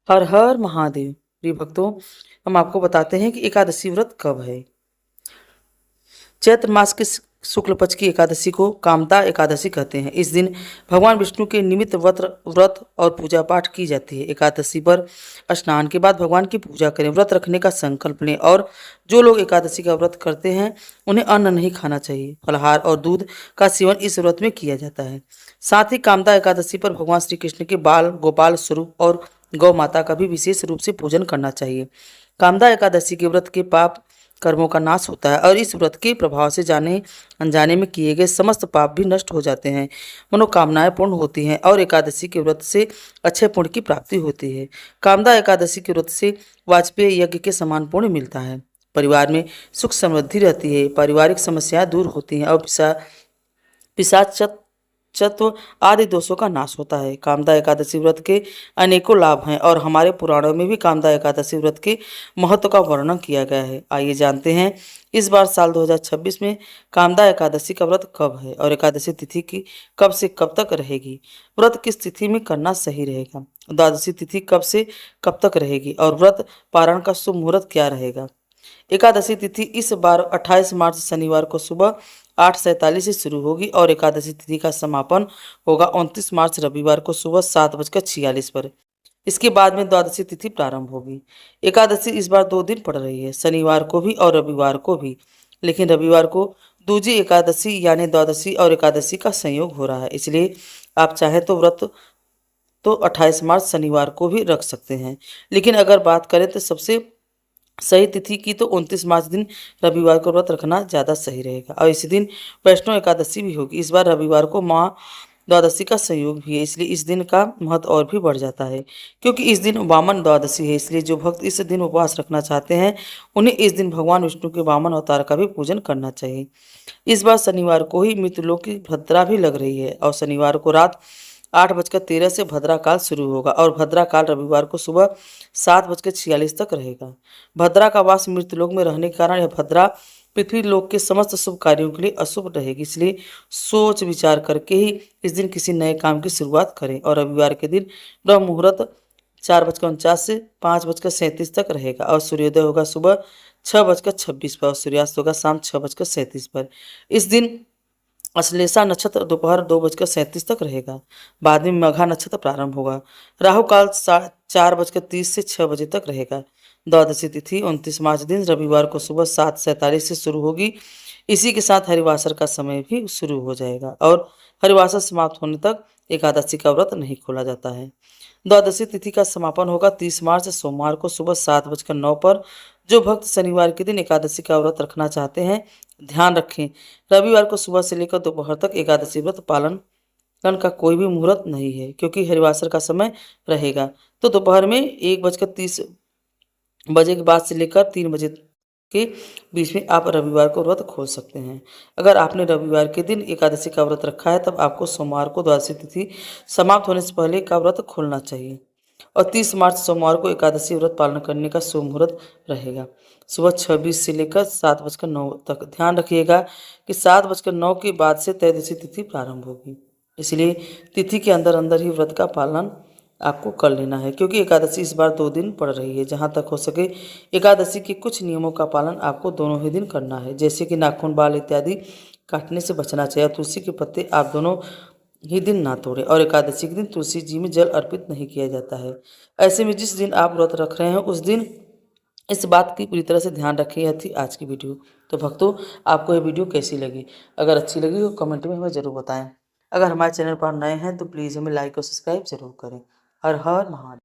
हर हर महादेव। प्रिय भक्तों, हम आपको बताते हैं कि एकादशी व्रत कब है। चैत्र मास के शुक्ल पक्ष की एकादशी को कामदा एकादशी कहते हैं। इस दिन भगवान विष्णु के निमित्त व्रत और पूजा पाठ की जाती है। एकादशी पर स्नान के बाद भगवान की पूजा करें, व्रत रखने का संकल्प लें और जो लोग एकादशी का व्रत करते हैं उन्हें अन्न नहीं खाना चाहिए। फलाहार और दूध का सेवन इस व्रत में किया जाता है। साथ ही कामदा एकादशी पर भगवान श्री कृष्ण के बाल गोपाल स्वरूप और गौ माता का भी विशेष रूप से पूजन करना चाहिए। कामदा एकादशी के व्रत के पाप कर्मों का नाश होता है और इस व्रत के प्रभाव से जाने अनजाने में किए गए समस्त पाप भी नष्ट हो जाते हैं, मनोकामनाएं पूर्ण होती हैं और एकादशी के व्रत से अक्षय पुण्य की प्राप्ति होती है। कामदा एकादशी के व्रत से वाजपेयी यज्ञ के समान पुण्य मिलता है। परिवार में सुख समृद्धि रहती है, पारिवारिक समस्याएं दूर होती हैं और पिशाच चत्व आदि दोषों का नाश होता है। कामदा एकादशी व्रत के अनेकों लाभ हैं और हमारे पुराणों में भी कामदा एकादशी व्रत के महत्व का वर्णन किया गया है। आइए जानते हैं इस बार साल 2026 में कामदा एकादशी का व्रत कब है और एकादशी तिथि की कब से कब तक रहेगी। व्रत किस तिथि में करना सही रहेगा, द्वादशी तिथि कब से कब तक रहेगी और व्रत पारण का शुभ मुहूर्त क्या रहेगा। एकादशी तिथि इस बार 28 मार्च शनिवार को सुबह 8:47 से शुरू होगी और एकादशी तिथि का समापन होगा 29 मार्च रविवार को सुबह 7:46 पर। इसके बाद में द्वादशी तिथि प्रारंभ होगी। एकादशी इस बार 2 दिन पड़ रही है, शनिवार को भी और रविवार को भी, लेकिन रविवार को दूजी एकादशी यानी द्वादशी और एकादशी का संयोग हो रहा है, इसलिए आप चाहें तो व्रत तो 28 मार्च शनिवार को भी रख सकते हैं। लेकिन अगर बात करें तो सबसे सही तिथि की तो 29 मार्च दिन रविवार को व्रत रखना ज़्यादा सही रहेगा और इसी दिन वैष्णव एकादशी भी होगी। इस बार रविवार को माँ द्वादशी का संयोग भी है, इसलिए इस दिन का महत्व और भी बढ़ जाता है। क्योंकि इस दिन वामन द्वादशी है, इसलिए जो भक्त इस दिन उपवास रखना चाहते हैं उन्हें इस दिन भगवान विष्णु के वामन अवतार का भी पूजन करना चाहिए। इस बार शनिवार को ही मृत्युलोक की भद्रा भी लग रही है और शनिवार को रात 8:13 से भद्रा काल शुरू होगा और भद्रा काल रविवार को सुबह 7:46 तक रहेगा। भद्रा का वास मृत्युलोक में रहने के कारण यह भद्रा पृथ्वी लोक के समस्त शुभ कार्यों के लिए अशुभ रहेगी, इसलिए सोच विचार करके ही इस दिन किसी नए काम की शुरुआत करें। और रविवार के दिन ब्रह्म मुहूर्त 4:49 से 5:37 तक रहेगा और सूर्योदय होगा सुबह 6:26 पर और सूर्यास्त होगा शाम 6:37 पर। इस दिन अश्लेषा नक्षत्र दोपहर 2:37 तक रहेगा। बाद में मघा नक्षत्र प्रारंभ होगा। राहु काल 4:30 से 6 बजे तक रहेगा। द्वादशी तिथि 29 मार्च दिन रविवार को सुबह 7:47 से शुरू होगी। इसी के साथ हरिवासर का समय भी शुरू हो जाएगा और हरिवासर समाप्त होने तक एकादशी का व्रत नहीं खोला जाता है। द्वादशी तिथि का समापन होगा 30 मार्च सोमवार को सुबह 7:09 पर। जो भक्त शनिवार के दिन एकादशी का व्रत रखना चाहते हैं ध्यान रखें, रविवार को सुबह से लेकर दोपहर तक एकादशी व्रत पालन करने का कोई भी मुहूर्त नहीं है, क्योंकि हरिवासर का समय रहेगा। तो दोपहर में 1:30 बजे के बाद से लेकर 3 बजे के बीच में आप रविवार को व्रत खोल सकते हैं। अगर आपने रविवार के दिन एकादशी का व्रत रखा है तब आपको सोमवार को द्वादशी तिथि समाप्त होने से पहले का व्रत खोलना चाहिए और 30 मार्च सोमवार को एकादशी व्रत पालन करने का शुभ मुहूर्त रहेगा सुबह 6:20 से लेकर 7:09 तक। ध्यान रखिएगा कि 7:09 के बाद से त्रयोदशी तिथि प्रारंभ होगी, इसलिए तिथि के अंदर अंदर ही व्रत का पालन आपको कर लेना है, क्योंकि एकादशी इस बार 2 दिन पड़ रही है। जहाँ तक हो सके एकादशी के कुछ नियमों का पालन आपको दोनों ही दिन करना है, जैसे कि नाखून बाल इत्यादि काटने से बचना चाहिए। तुलसी के पत्ते आप दोनों ही दिन ना तोड़ें और एकादशी के दिन तुलसी जी में जल अर्पित नहीं किया जाता है। ऐसे में जिस दिन आप व्रत रख रहे हैं उस दिन इस बात की पूरी तरह से ध्यान रखें। यह थी आज की वीडियो। तो भक्तों, आपको यह वीडियो कैसी लगी? अगर अच्छी लगी तो कमेंट में हमें ज़रूर बताएं। अगर हमारे चैनल पर नए हैं तो प्लीज़ हमें लाइक और सब्सक्राइब जरूर करें। हर हर महादेव।